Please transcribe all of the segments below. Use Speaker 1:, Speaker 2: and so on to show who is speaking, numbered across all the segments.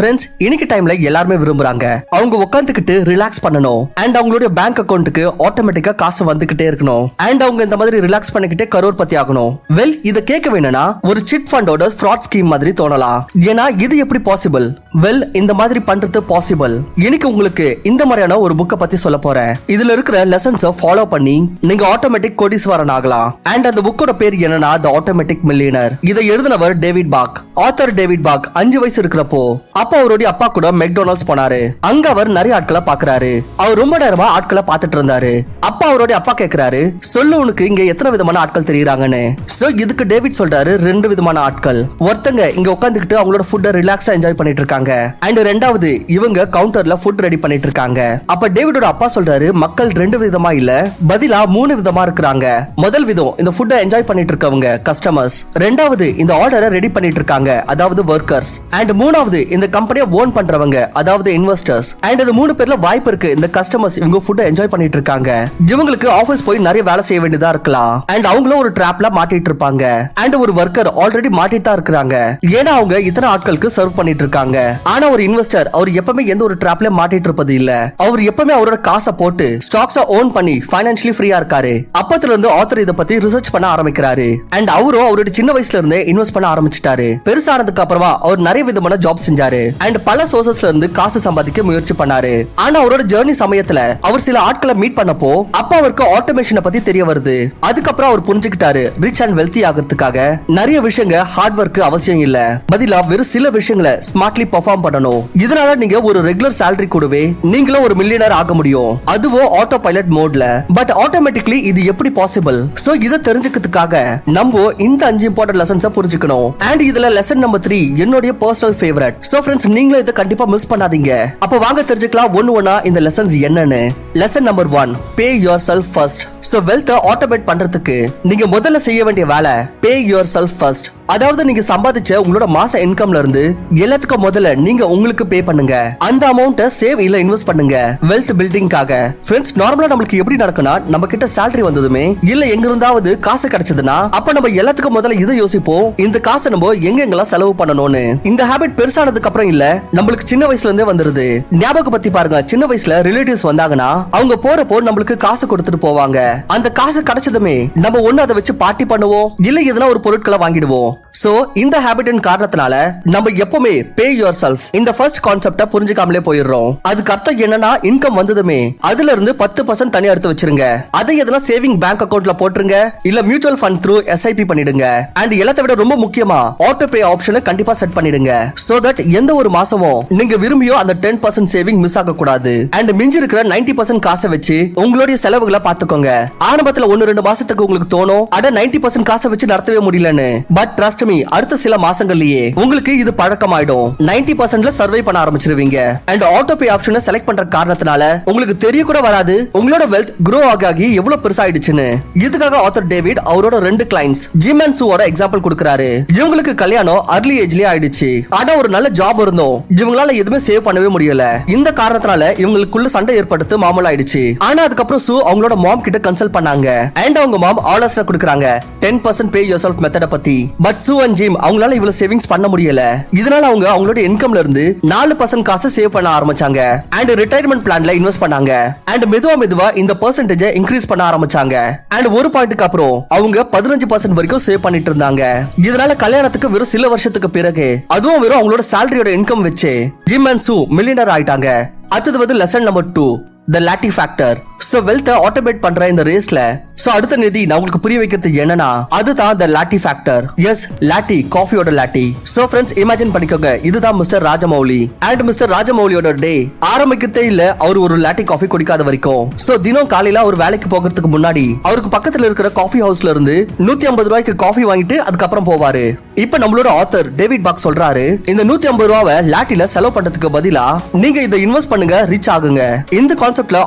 Speaker 1: Friends, இன்னைக்கு டைம்ல எல்லாருமே விரும்புறாங்க அவங்க உட்காந்துக்கிட்டு ரிலாக்ஸ் பண்ணணும் அண்ட் அவங்களுடைய பேங்க் அக்கவுண்ட்டுக்கு ஆட்டோமேட்டிக்கா காசு வந்துகிட்டே இருக்கணும் அண்ட் அவங்க இந்த மாதிரி ரிலாக்ஸ் பண்ணிக்கிட்டே கரோர்பதி ஆகணும். வெல், இத கேட்க வேணும்னா ஒரு சிட் ஃபண்டோட ஃப்ராட் ஸ்கீம் மாதிரி தோணலாம். ஏன்னா இது எப்படி பாசிபிள்? வெல், இந்த மாதிரி பண்றது பாசிபிள். இன்னைக்கு உங்களுக்கு இந்த மாதிரியான ஒரு புக்கை பத்தி சொல்ல போறேன். இதுல இருக்கிற லெசன்ஸை ஃபாலோ பண்ணி நீங்க ஆட்டோமேட்டிக் கோடீஸ்வரன் ஆகலாம். அண்ட் அந்த புக்கோட பேர் என்னன்னா தி ஆட்டோமேட்டிக் மில்லியனர். இதை எழுதினவர் டேவிட் பாக். ஆத்தர் டேவிட் பாக் 5 வயசு இருக்கிறப்போ அப்பா அவருடைய அப்பா கூட மெக்டொனால்ட்ஸ் போனாரு. அங்க அவர் நிறைய ஆட்களை பாக்குறாரு. அவர் ரொம்ப நேரமா ஆட்களை பாத்துட்டு இருந்தாரு. அப்பா அவருடைய அப்பா கேக்குறாரு, சொல்லு உனக்கு இங்க எத்தனை விதமான ஆட்கள் தெரியுறாங்கன்னு. சோ இதுக்கு டேவிட் சொல்றாரு, 2 விதமான ஆட்கள். ஒருத்தங்க இங்க உட்காந்துக்கிட்டு அவங்களோட ஃபுட்டை ரிலாக்ஸா என்ஜாய் பண்ணிட்டு இருக்காங்க. அண்ட் ரெண்டாவது இவங்க கவுண்டர்ல ஃபுட் ரெடி பண்ணிட்டு இருக்காங்க. அப்ப டேவிடோட அப்பா சொல்றாரு, மக்கள் 2 விதமா இல்ல, பதிலா 3 விதமா இருக்கிறாங்க. முதல் விதம் இந்த ஃபுட்டை என்ஜாய் பண்ணிட்டு இருக்கவங்க கஸ்டமர்ஸ். ரெண்டாவது இந்த ஆர்டரை ரெடி பண்ணிட்டு இருக்காங்க, அதாவது ஒர்க்கர்ஸ். அண்ட் மூணாவது இந்த கம்பெனியை ஓன் பண்றவங்க, அதாவது இன்வெஸ்டர்ஸ். அண்ட் இந்த 3 பேர்ல வாய்ப்பு இருக்கு இந்த கஸ்டமர்ஸ் இவங்க ஃபுட் என்ஜாய் பண்ணிட்டு இருக்காங்க. இவங்களுக்கு ஆபீஸ் போய் நிறைய வேலை செய்ய வேண்டியதா இருக்கலாம். அண்ட் அவங்களும் ஒரு டிராப்ல மாட்டிட்டு இருப்பாங்க. அண்ட் ஒரு ஒர்க்கர் ஆல்ரெடி மாட்டிட்டு தான் இருக்காங்க. ஏன்னா அவங்க இத்தனை ஆட்களுக்கு சர்வ் பண்ணிட்டு இருக்காங்க. ஆனா ஒரு இன்வெஸ்டர் அவர் எப்பவுமே எந்த ஒரு டிராப்ல மாட்டிட்டு இருப்பது இல்ல. அவர் எப்பவுமே அவரோட காசை போட்டு ஸ்டாக்ஸை ஓன் பண்ணி ஃபைனான்சியலி ஃப்ரீயா இருக்காரு. அப்பத்துல இருந்து ஆத்தர் இத பத்தி ரிசர்ச் பண்ண ஆரம்பிக்கிறாரு. அண்ட் அவரும் அவருடைய சின்ன வயசுல இருந்தே இன்வெஸ்ட் பண்ண ஆரம்பிச்சிட்டாரு. பெருசானதுக்கு அப்புறமா அவர் நிறைய விதமான ஜாப் செஞ்சாரு. அண்ட் பல சோர்சஸ்ல இருந்து காசு சம்பாதிக்க முயற்சி பண்ணாரு. ஆனா அவரோட ஜர்னி சமயத்துல அவர் சில ஆட்களை மீட் பண்ணப்போ அப்ப அவருக்கு ஆட்டோமேஷனை பத்தி தெரிய வருது. அதுக்கப்புறம் அவர் புரிஞ்சுக்கிட்டாரு, ரிச் அண்ட் வெல்தி ஆகிறதுக்காக நிறைய விஷயங்க ஹார்ட் ஒர்க் அவசியம் இல்ல, பதிலா வெறும் சில விஷயங்களை ஸ்மார்ட்லி பெர்ஃபார்ம் பண்ணணும். இதனால நீங்க ஒரு ரெகுலர் salary கூடவே நீங்களும் ஒரு மில்லியனர் ஆக முடியும், அதுவும் ஆட்டோ பைலட் மோட்ல. பட் ஆட்டோமேட்டிக்லி இது எப்படி பாசிபிள்? சோ இத தெரிஞ்சுக்கிறதுக்காக நம்ம இந்த 5 இம்பார்ட்டன்ட் லெசன்ஸை புரிஞ்சுக்கணும். அண்ட் இதுல லெசன் நம்பர் 3 என்னுடைய பர்சனல் ஃபேவரட். சோ ஃப்ரெண்ட்ஸ், நீங்களும் இதை கண்டிப்பா மிஸ் பண்ணாதீங்க. அப்ப வாங்க தெரிஞ்சுக்கலாம் ஒண்ணா இந்த லெசன்ஸ் என்னன்னு. Lesson number 1, pay your self first. So wealth automate பண்றதுக்கு நீங்க முதல்ல செய்ய வேண்டிய வேலை பே யுவர் செல்ஃப் ஃபர்ஸ்ட். அதாவது நீங்க சம்பாதிச்ச உங்களோட மாச இன்கம்ல இருந்து எல்லாத்துக்கும் முதல்ல நீங்க உங்களுக்கு பே பண்ணுங்க. அந்த அமௌண்ட்டை சேவ் இல்ல இன்வெஸ்ட் பண்ணுங்க வெல்த் பில்டிங்காக. ஃப்ரெண்ட்ஸ், நார்மலா நமக்கு எப்படி நடக்கும்னா, நம்ம கிட்ட salary வந்ததுமே இல்ல எங்க இருந்தாவது காசு கிடைச்சதுன்னா அப்ப நம்ம எல்லாத்துக்கும் முதல்ல இதை யோசிப்போம், இந்த காசை நம்ம எங்கெங்கெல்லாம் செலவு பண்ணணும்னு. இந்த ஹாபிட் பெருசானதுக்கு அப்புறம் இல்ல, நம்மளுக்கு சின்ன வயசுல இருந்தே வந்துருது. ஞாபகம் பத்தி பாருங்க, சின்ன வயசுல ரிலேட்டிவ்ஸ் வந்தாங்கன்னா அவங்க போறப்போ நம்மளுக்கு காசு கொடுத்துட்டு போவாங்க. அந்த காசு கிடைச்சதுமே நம்ம ஒண்ணு அதை வச்சு பார்ட்டி பண்ணுவோம், இல்ல எதனா ஒரு பொருட்களை வாங்கிடுவோம். சோ இந்த ஹாபிட்டின் காரணத்தினால நம்ம எப்பவுமே பே யுவர் செல்ஃப் இந்த ஃபர்ஸ்ட் கான்செப்ட புரிஞ்சுக்காமலே போயிடுறோம். அதுக்கு அர்த்தம் என்னன்னா, இன்கம் வந்ததுமே அதுல இருந்து 10% தனியா எடுத்து வச்சிருங்க. அதை எதனா சேவிங் பேங்க் அக்கவுண்ட்ல போட்டுருங்க, இல்ல மியூச்சுவல் ஃபண்ட் த்ரூ SIP பண்ணிடுங்க. அண்ட் எல்லாத்தை விட ரொம்ப முக்கியமா ஆட்டோ பே ஆப்ஷனை கண்டிப்பா செட் பண்ணிடுங்க. சோ தட் எந்த ஒரு மாசமும் நீங்க விரும்பியோ அந்த 10% சேவிங் மிஸ் ஆக கூடாது. அண்ட் மிஞ்சி இருக்கிற 90% காசை வச்சு உங்களுடைய செலவுகளை பாத்துக்கோங்க. ஆரம்பத்துல 1-2 மாசத்துக்கு உங்களுக்கு தோணும், அட 90% காசை வச்சு நடத்தவே முடியலன்னு. பட் ட்ரஸ்ட் மீ, அடுத்த சில மாசங்கள்லயே உங்களுக்கு இது பழக்கமாயிடும். 90%ல சர்வே பண்ண ஆரம்பிச்சிருவீங்க. அண்ட் ஆட்டோ பே ஆப்ஷனை செலக்ட் பண்ற காரணத்தினால உங்களுக்கு தெரிய கூட வராது உங்களோட வெல்த் grow ஆகி எவ்வளவு பெருசாயிடுச்சுன்னு. இதுக்காக ஆத்தர் டேவிட் அவரோட 2 கிளைண்ட்ஸ் ஜிம் அண்ட் சூவோட எக்ஸாம்பிள் கொடுக்கறாரு. இவங்களுக்கு கல்யாணம் அர்லி ஏஜ்லயே ஆயிடுச்சு. ஆனா ஒரு நல்ல ஜாப் இருந்தோம் இவங்களால எதுவுமே சேவ் பண்ணவே முடியல. இந்த காரணத்தினால இவங்களுக்குள்ள சண்டை ஏற்படுத்து மாமூலாயிடுச்சு. ஆனா அதுக்கப்புறம் சூ அவங்களோட மாம் கிட்ட கன்சல்ட் பண்ணாங்க. அண்ட் அவங்க மாம் ஆலோசனை கொடுக்கறாங்க 10% பே யுவர் செல்ஃப் மெத்தட பத்தி. பட் சூ அண்ட் ஜிம் அவங்களால இவ்வளவு சேவிங்ஸ் பண்ண முடியல. இதனால அவங்க அவங்களோட இன்கம்ல இருந்து 4% காசு சேவ் பண்ண ஆரம்பிச்சாங்க. அண்ட் ரிட்டையர்மெண்ட் பிளான்ல இன்வெஸ்ட் பண்ணாங்க. அண்ட் மெதுவா இந்த பெர்சன்டேஜ் இன்க்ரீஸ் பண்ண ஆரம்பிச்சாங்க. அண்ட் ஒரு பாயிண்ட்க்கு அப்புறம் அவங்க 15% வரைக்கும் சேவ் பண்ணிட்டு இருந்தாங்க. இதனால கல்யாணத்துக்கு வெறும் சில வருஷத்துக்கு பிறகு அதுவும் வெறும் அவங்களோட சாலரியோட இன்கம் வச்சு ஜிம் அண்ட் சூ மில்லியனர் ஆயிட்டாங்க. அடுத்தது வந்து lesson number 2, the Latte factor. So wealth automate பண்ற இந்த ரேஸ்ல சோ அடுத்த நிதி நான் உங்களுக்கு புரிய வைக்கிறது என்னன்னா, அதுதான் the Latte factor. Yes, latte, காஃபியோட லாட்டி. சோ ஃப்ரெண்ட்ஸ், இமேஜின் பண்ணிக்கோங்க, இதுதான் மிஸ்டர் ராஜமௌலி. அண்ட் மிஸ்டர் ராஜமௌலியோட டே ஆரம்பிக்கிறதே இல்ல அவர் ஒரு லாட்டி காஃபி குடிக்காத வரைக்கும். சோ தினம் காலையில அவர் வேலைக்கு போகிறதுக்கு முன்னாடி அவருக்கு பக்கத்துல இருக்கிற காஃபி ஹவுஸ்ல இருந்து 150 ரூபாய்க்கு காஃபி வாங்கிட்டு அதுக்கப்புறம் போவாரு. இப்ப நம்மளோட ஆத்தர் டேவிட் பாக் சொல்றாரு, இந்த 150 ரூபாவை லாட்டில செலவு பண்றதுக்கு பதிலா நீங்க இதை இன்வெஸ்ட் பண்ணுங்க, ரிச் ஆகுங்க. இந்த கான்செப்ட்ல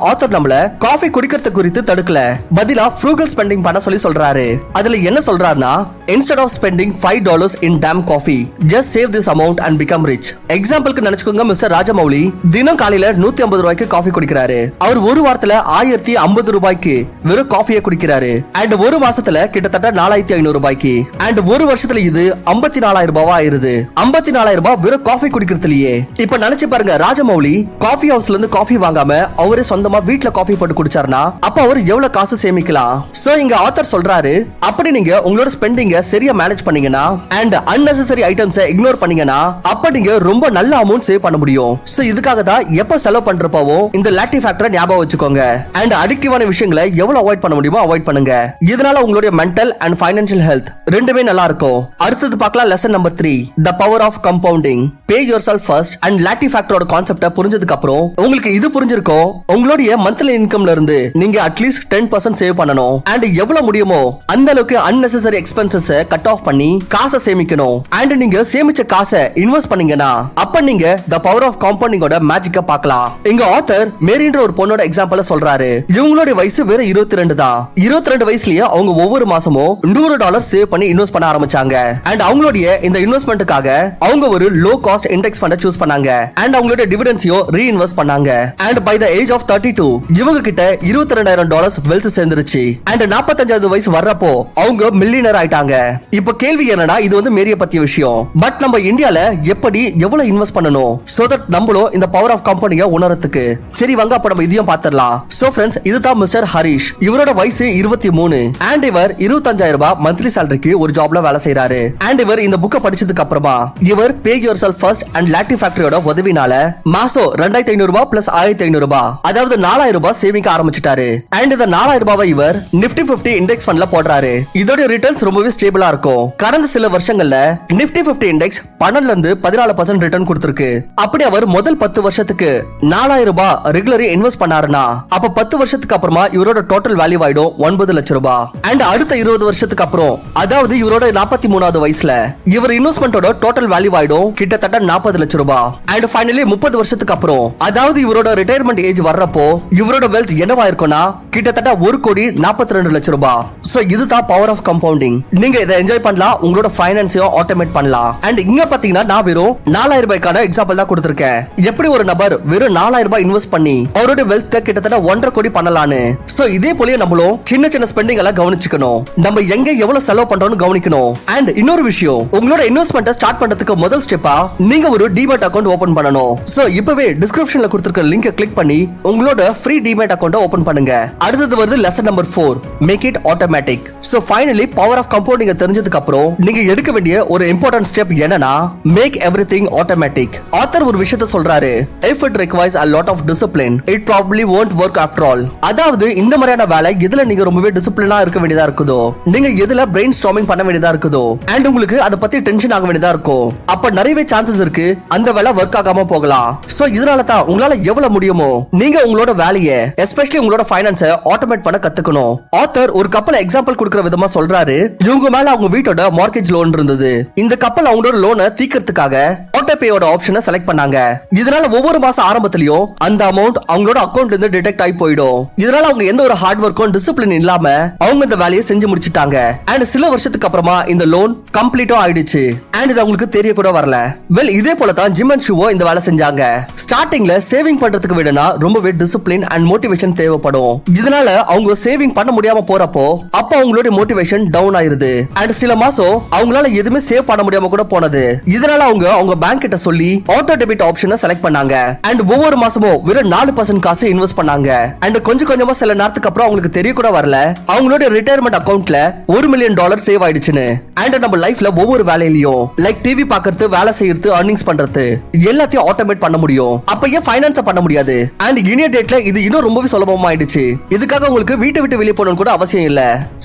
Speaker 1: ஆத்தர் நம்மள காஃபி குடிக்கிறது குறித்து தடுக்கல, பதிலா ஃப்ரூகல் ஸ்பெண்டிங் பண்ண சொல்றாரு. அதுல என்ன சொல்றாருன்னா, instead of spending $5 in damn coffee, just save this amount and become rich. எக்ஸாம்பிளுக்கு நினைச்சுக்கோங்க, மிஸ்டர் ராஜமௌலி தினம் காலையில 150 ரூபாய்க்கு காஃபி குடிக்கிறாரு. அவர் ஒரு வாரத்துல 1050 ரூபாய்க்கு வெறும் காஃபியை குடிக்கிறாரு. அண்ட் ஒரு மாசத்துல கிட்டத்தட்ட 4500 ரூபாய்க்கு. அண்ட் ஒரு வருஷத்துல இது 54000 ரூபாய் ஆயிருது. 54000 ரூபாய் வெறும் காஃபி குடிக்கிறதுலயே. இப்ப நினைச்சு பாருங்க, ராஜமௌலி காஃபி ஹவுஸ்ல இருந்து காஃபி வாங்காம அவரே சொந்தமா வீட்ல காஃபி போட்டு குடிச்சாருன்னா அப்ப அவர் எவ்வளவு காசு சேமிக்கலாம். சோ இங்க ஆத்தர் சொல்றாரு, அப்படி நீங்க உங்களோட ஸ்பெண்டிங் சரியா மேனேஜ் பண்ணீங்கன்னா அண்ட் unnecessary ஐட்டம்ஸ் இக்னோர் பண்ணீங்கன்னா அப்ப நீங்க ரொம்ப நல்ல அமௌண்ட் சேவ் பண்ண முடியும். சோ இதுக்காக தான் எப்ப செலவு பண்றப்போ இந்த லாட்டி ஃபேக்டரை ஞாபகம் வச்சுக்கோங்க. அண்ட் அடிக்டிவான விஷயங்களை எவ்வளவு அவாய்ட் பண்ண முடியுமோ அவாய்ட் பண்ணுங்க. இதனால உங்களுடைய மென்டல் அண்ட் ஃபைனான்சியல் ஹெல்த் ரெண்டுமே நல்லா இருக்கும். அடுத்தது பார்க்கலாம் lesson number 3, the power of compounding. Pay yourself first and latte ஃபேக்டரோட கான்செப்ட புரிஞ்சதுக்கு அப்புறம் உங்களுக்கு இது புரிஞ்சிருக்கும், உங்களுடைய மந்த்லி இன்கம்ல இருந்து நீங்க அட்லீஸ்ட் 10% சேவ் பண்ணணும். அண்ட் எவ்வளவு முடியுமோ அந்த அளவுக்கு unnecessary expenses கட் ஆஃப் பண்ணி காசை சேமிக்கணும். அண்ட் நீங்க சேமிச்ச காசை இன்வெஸ்ட் பண்ணீங்கன்னா அப்ப நீங்க தி பவர் ஆஃப் காம்பவுண்டிங்கோட மேஜிக்க பார்க்கலாம். இங்க ஆத்தர் மேரின்ற ஒரு பொண்ணோட எக்ஸாம்பிள சொல்றாரு. இவங்களோட வயசு வேற 22 தான். 22 வயசுலயே அவங்க ஒவ்வொரு மாசமும் $100 சேவ் பண்ணி இன்வெஸ்ட் பண்ண ஆரம்பிச்சாங்க. அண்ட் அவங்களுடைய இந்த இன்வெஸ்ட்மெண்ட்டுக்காக அவங்க ஒரு லோ காஸ்ட் இண்டெக்ஸ் ஃபண்ட சூஸ் பண்ணாங்க. அண்ட் அவங்களுடைய டிவிடெண்ட்ஸையும் ரீஇன்வெஸ்ட் பண்ணாங்க. And by the age of 32 இவங்க கிட்ட $22000 வெல்த் சேர்ந்துருச்சு. அண்ட் 45வது வயசு வர்றப்போ அவங்க மில்லியனர் ஆயிட்டாங்க. இப்ப கேள்வி என்னன்னா, இது வந்து மேரிய பத்திய விஷயம். பட் நம்ம இந்தியால எப்படி எவ்வளவு இன்வெஸ்ட் பண்ணணும் சோ தட் நம்மளும் இந்த பவர் ஆஃப் கம்பெனியை உணரத்துக்கு. சரி வாங்க அப்ப நம்ம இதையும் பாத்துறலாம். சோ ஃப்ரெண்ட்ஸ், இதுதான் மிஸ்டர் ஹரிஷ். இவரோட வயசு 23 அண்ட் இவர் 25000 ரூபாய் மந்த்லி சாலரிக்கு ஒரு ஜாப்ல வேலை செய்யறாரு. அண்ட் இவர் இந்த புக்கை படிச்சதுக்கு அப்புறமா இவர் பே யுவர்செல்ஃப் ஃபர்ஸ்ட் அண்ட் லாட்டி ஃபேக்டரியோட உதவினால மாசம் 2500 ரூபாய் பிளஸ் 1500 ரூபாய், அதாவது 4000 ரூபாய் சேமிக்க ஆரம்பிச்சிட்டாரு. அண்ட் இந்த 4000 ரூபாய் இவர் நிப்டி 50 இண்டெக்ஸ் ஃபண்ட்ல போடுறாரு. இதோட ரிட்டர்ன்ஸ் ரொம்பவே ஸ்டேபிளா இருக்கும். கடந்த சில வருஷங்கள்ல நிப்டி 50 இண்டெக்ஸ் 12ல இருந்து 14% ரிட்டர்ன் கொடுத்திருக்கு. அப்படி அவர் முதல் 10 வருஷத்துக்கு 4000 ரூபாய் ரெகுலரி இன்வெஸ்ட் பண்ணாருன்னா அப்ப 10 வருஷத்துக்கு அப்புறமா இவரோட டோட்டல் வேல்யூ ஆயிடும் 9 லட்சம் ரூபாய். அண்ட் அடுத்த 20 வருஷத்துக்கு அப்புறம், அதாவது இவரோட 43வது வயசுல இவர் இன்வெஸ்ட்மெண்டோட டோட்டல் வேல்யூ ஆயிடும் கிட்டத்தட்ட 40 லட்சம் ரூபாய். அண்ட் ஃபைனலி 30 வருஷத்துக்கு அப்புறம், அதாவது இவரோட ரிட்டையர்மெண்ட் ஏஜ் வர்றப்போ இவரோட வெல்த் என்னவா இருக்கும்னா கிட்டத்தட்ட 1,42 லட்சம் ரூபாய். சோ இதுதான் பவர் ஆஃப் கம்பவுண்டிங். நீங்க இதை என்ஜாய் பண்ணலாம், உங்களோட ஃபைனான்ஸையும் ஆட்டோமேட் பண்ணலாம். அண்ட் இங்க பாத்தீங்கன்னா நான் வெறும் 4000 ரூபாய்க்கான எக்ஸாம்பிள் தான் கொடுத்திருக்கேன். எப்படி ஒரு நபர் வெறும் 4000 ரூபாய் இன்வெஸ்ட் பண்ணி அவரோட வெல்த் கிட்டத்தட்ட 1.5 கோடி பண்ணலாம்னு. சோ இதே போலயே நம்மளும் சின்ன சின்ன ஸ்பெண்டிங் எல்லாம் கவனிச்சுக்கணும். நம்ம எங்க எவ்வளவு செலவு பண்றோம்னு கவனிக்கணும். அண்ட் இன்னொரு விஷயம், உங்களோட இன்வெஸ்ட்மெண்ட் ஸ்டார்ட் பண்றதுக்கு முதல் ஸ்டெப்பா நீங்க ஒரு டிமேட் அக்கவுண்ட் ஓபன் பண்ணணும். சோ இப்பவே டிஸ்கிரிப்ஷன்ல கொடுத்திருக்க லிங்கை கிளிக் பண்ணி உங்களோட ஃப்ரீ டிமேட் அக்கவுண்ட் ஓபன் பண்ணுங்க. அடுத்தது வருது lesson number 4, make it automatic. So finally power of compounding தெரிஞ்சதுக்கு அப்புறம் நீங்க எடுக்க வேண்டிய ஒரு இம்பார்ட்டன்ட் ஸ்டெப் என்னன்னா, மேக் எவ்ரிதிங் ஆட்டோமேட்டிக். ஆத்தர் ஒரு விஷயத்தை சொல்றாரு, if it requires a lot of discipline it probably won't work after all. அதாவது இந்த மாதிரியான வேலை எதுல நீங்க ரொம்பவே டிசிப்ளினா இருக்க வேண்டியதா இருக்குதோ, நீங்க எதுல பிரெயின் ஸ்டார்மிங் பண்ண வேண்டியதா இருக்குதோ அண்ட் உங்களுக்கு அத பத்தி டென்ஷன் ஆக வேண்டியதா இருக்கும், அப்ப நிறையவே சான்சஸ் இருக்கு அந்த வேலை ஒர்க் ஆகாம போகலாம். சோ இதனால தான் உங்களால எவ்வளவு முடியுமோ நீங்க உங்களோட வேலையை எஸ்பெஷலி உங்களோட ஃபைனான்ஸை ஆட்டோமேட் பண்ண கத்துக்கணும். ஆத்தர் ஒரு கப்பல் எக்ஸாம்பிள் கொடுக்கிற விதமா சொல்றாரு, இவங்க மேல அவங்க வீட்டோட மார்கேஜ் லோன் இருந்தது. இந்த கப்பல் அவங்களோட லோனை தீர்க்கிறதுக்காக ஆட்டோபேயோட ஆப்ஷனை செலக்ட் பண்ணாங்க. இதனால ஒவ்வொரு மாசம் ஆரம்பத்திலயும் அந்த அமௌண்ட் அவங்களோட அக்கவுண்ட்ல இருந்து டிடெக்ட் ஆகி போயிடும். இதனால அவங்க எந்த ஒரு ஹார்ட் ஒர்க்கும் டிசிப்ளின் இல்லாம அவங்க இந்த வேலையை செஞ்சு முடிச்சிட்டாங்க. அண்ட் சில வருஷத்துக்கு அப்புறமா இந்த லோன் கம்ப்ளீட்டா ஆயிடுச்சு. அண்ட் இது அவங்களுக்கு தெரிய கூட வரல. வெல் இதே போல தான் ஜிம் அண்ட் ஷூவோ இந்த வேலை செஞ்சாங்க. ஸ்டார்டிங்ல சேவிங் பண்றதுக்கு விடனா ரொம்பவே டிசிப்ளின் அண்ட் மோட்டிவேஷன் தேவைப்படும். இதனால அவங்க சேவிங் பண்ண முடியாம போறப்போ அப்ப அவங்களோட மோட்டிவேஷன் டவுன் ஆயிருது. அண்ட் சில மாசம் அவங்களால எதுவுமே சேவ் பண்ண முடியாம கூட போனது. இதனால அவங்க பேங்க் கிட்ட சொல்லி ஆட்டோ டெபிட் ஆப்ஷனை செலக்ட் பண்ணாங்க. அண்ட் ஒவ்வொரு மாசமும் வெறும் 4% காசு இன்வெஸ்ட் பண்ணாங்க. அண்ட் கொஞ்சம் கொஞ்சமா சில நேரத்துக்கு அப்புறம் அவங்களுக்கு தெரிய கூட வரல அவங்களோட ரிட்டையர்மெண்ட் அக்கவுண்ட்ல $1 மில்லியன் சேவ் ஆயிடுச்சுன்னு. அண்ட் நம்ம லைஃப்ல ஒவ்வொரு வேலையிலயும் லைக் டிவி பாக்குறது, வேலை செய்யறது, earnings பண்றது எல்லாத்தையும் ஆட்டோமேட் பண்ண முடியும். அப்ப ஏன் ஃபைனான்ஸ் பண்ண முடியாது? அண்ட் இனிய டேட்ல இது இன்னும் ரொம்பவே சுலபமா ஆயிடுச்சு. இதுக்காக உங்களுக்கு வீட்டை விட்டு வெளியே போகணும் கூட அவசியம் இல்ல.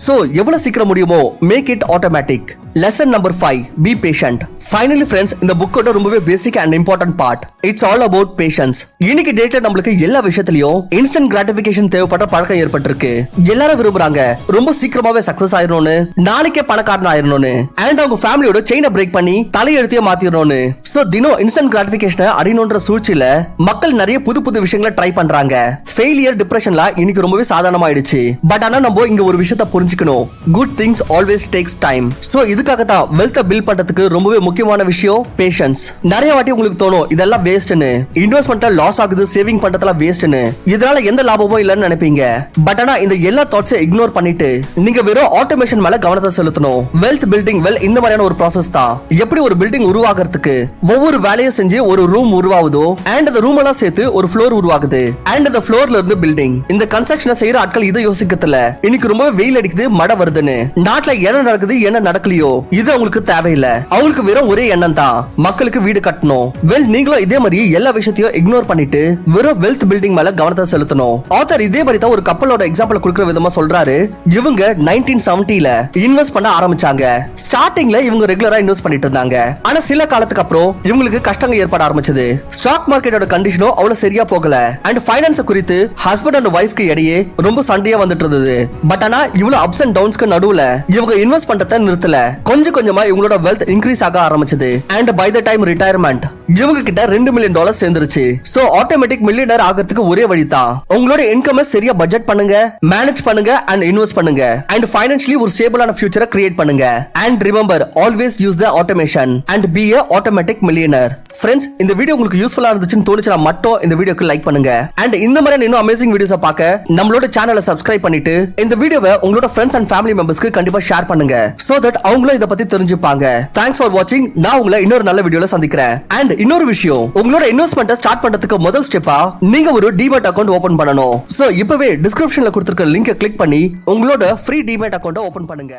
Speaker 1: சோ எவ்வளவு சீக்கிரம் முடியுமோ make it automatic. Lesson number 5, be patient. Finally friends, இந்த புக்கோட ரொம்பவே basic and important part, it's all about patience. இன்னைக்கு டேட்ல நம்மளுக்கு எல்லா விஷயத்திலயும் இன்ஸ்டன்ட் கிராட்டிபிகேஷன் தேவைப்பட்ட பழக்கம் ஏற்பட்டிருக்கு. எல்லாரும் விரும்புறாங்க ரொம்ப சீக்கிரமாவே சக்சஸ் ஆயிரணும்னு, நாளைக்கே பணக்காரன் ஆயிரணும்னு, அண்ட் அவங்க ஃபேமிலியோட செயினை பிரேக் பண்ணி தலையெழுத்தையே மாத்திரணும்னு. சோ தினம் இன்ஸ்டன்ட் கிராட்டிபிகேஷனை அடையணும்ன்ற சூழ்ச்சியில மக்கள் நிறைய புது புது விஷயங்களை ட்ரை பண்றாங்க. ஃபெயிலியர், டிப்ரெஷன்ல இன்னைக்கு ரொம்பவே சாதாரணமாயிடுச்சு. பட் ஆனா நம்ம இங்க ஒரு விஷயத்தை புரிஞ்சுக்கணும், good things always takes time. So இதுக்காக தான் வெல்த் பில்ட் பண்றதுக்கு ரொம்பவே முக்கியமான விஷயம் பேஷன்ஸ். நிறைய வாட்டி உங்களுக்கு தோணும் இதெல்லாம் வேஸ்ட்னு, இன்வெஸ்ட்மெண்ட்ல லாஸ் ஆகுது, சேவிங் பண்றதுல வேஸ்ட்னு, இதனால எந்த லாபமும் இல்லன்னு நினைப்பீங்க. பட் ஆனா இந்த எல்லா தாட்ஸை இக்னோர் பண்ணிட்டு நீங்க வெறும் ஆட்டோமேஷன் மேல கவனத்தை செலுத்தணும். வெல்த் பில்டிங் இந்த மாதிரியான ஒரு ப்ராசஸ் தான். எப்படி ஒரு பில்டிங் உருவாக்குறதுக்கு ஒவ்வொரு வேலையை செஞ்சு ஒரு ரூம் உருவாகுதோ, அண்ட் அந்த ரூம் எல்லாம் சேர்த்து ஒரு ஃப்ளோர் உருவாகுது, அண்ட் அந்த ஃப்ளோர்ல இருந்து பில்டிங். இந்த கன்ஸ்ட்ரக்ஷனை செய்யற ஆட்கள் இதை யோசிக்கிறதுல இன்னைக்கு ரொம்ப வெயில் அடிக்குது, மழை வருதுன்னு, நாட்டுல என்ன நடக்குது என்ன நடக்கலையோ இது அவங்களுக்கு தேவையில்லை. அவங்களுக்கு வெறும் ஒரே எண்ணம் தான், மக்களுக்கு வீடு கட்டணும். நீங்களும் இதே மாதிரி எல்லா விஷயத்தையும் இக்னோர் பண்ணிட்டு வெறும் வெல்த் பில்டிங் மேல கவனத்தை செலுத்தணும். ஆத்தர் இதே மாதிரி தான் ஒரு கப்பலோட எக்ஸாம்பிள் கொடுக்கிற விதமா சொல்றாரு. இவங்க 1970ல இன்வெஸ்ட் பண்ண ஆரம்பிச்சாங்க. ஸ்டார்டிங்ல இவங்க ரெகுலரா இன்வெஸ்ட் பண்ணிட்டு இருந்தாங்க. ஆனா சில காலத்துக்கு அப்புறம் இவங்களுக்கு கஷ்டங்கள் ஏற்பட ஆரம்பிச்சது. ஸ்டாக் மார்க்கெட்டோட கண்டிஷனும் அவ்வளவு சரியா போகல, அண்ட் ஃபைனான்ஸ் குறித்து ஹஸ்பண்ட் அண்ட் வைஃப்க்கு இடையே ரொம்ப சண்டையா வந்துட்டு இருந்தது. பட் ஆனா இவ்வளவு அப்ஸ் அண்ட் டவுன்ஸ்க்கு நடுவுல இவங்க இன்வெஸ்ட் பண்றத நிறுத்தல. கொஞ்சம் கொஞ்சமா இவங்களோட வெல்த் இன்க்ரீஸ் ஆக ஆரம்பிச்சது. And by the time retirement இவங்க கிட்ட $2 மில்லியன் சேர்ந்துருச்சு. சோ ஆட்டோமேட்டிக் மில்லியனர் ஆகிறதுக்கு ஒரே வழி தான், உங்களோட இன்கம் சரியா பட்ஜெட் பண்ணுங்க, மேனேஜ் பண்ணுங்க, அண்ட் இன்வெஸ்ட் பண்ணுங்க, அண்ட் ஃபைனான்ஷியலி ஒரு ஸ்டேபிளான ஃபியூச்சரை கிரியேட் பண்ணுங்க. And remember, always use the automation and B a automatic millionaire. Friends, இந்த வீடியோ உங்களுக்கு யூஸ்ஃபுல்லா இருந்துச்சுன்னு தோணுச்சுனா மட்டும் இந்த வீடியோக்கு லைக் பண்ணுங்க. அண்ட் இந்த மாதிரி இன்னும் அமேசிங் வீடியோஸை பார்க்க நம்மளோட சேனலை சப்ஸ்கிரைப் பண்ணிட்டு இந்த வீடியோவை உங்களோட ஃப்ரெண்ட்ஸ் அண்ட் ஃபேமிலி மெம்பர்ஸ்க்கு கண்டிப்பா ஷேர் பண்ணுங்க, சோ தட் அவங்களும் இதை பத்தி தெரிஞ்சுப்பாங்க. தேங்க்ஸ் ஃபார் வாட்சிங். நான் உங்களை இன்னொரு நல்ல வீடியோல சந்திக்கிறேன். அண்ட் இன்னொரு விஷயம், உங்களோட இன்வெஸ்ட்மெண்ட்டை ஸ்டார்ட் பண்றதுக்கு முதல் ஸ்டெப்பா நீங்க ஒரு டிமேட் அக்கவுண்ட் ஓபன் பண்ணணும். சோ இப்பவே டிஸ்கிரிப்ஷன்ல கொடுத்திருக்க லிங்கை கிளிக் பண்ணி உங்களோட ஃப்ரீ டிமேட் அக்கவுண்ட்டை ஓபன் பண்ணுங்க.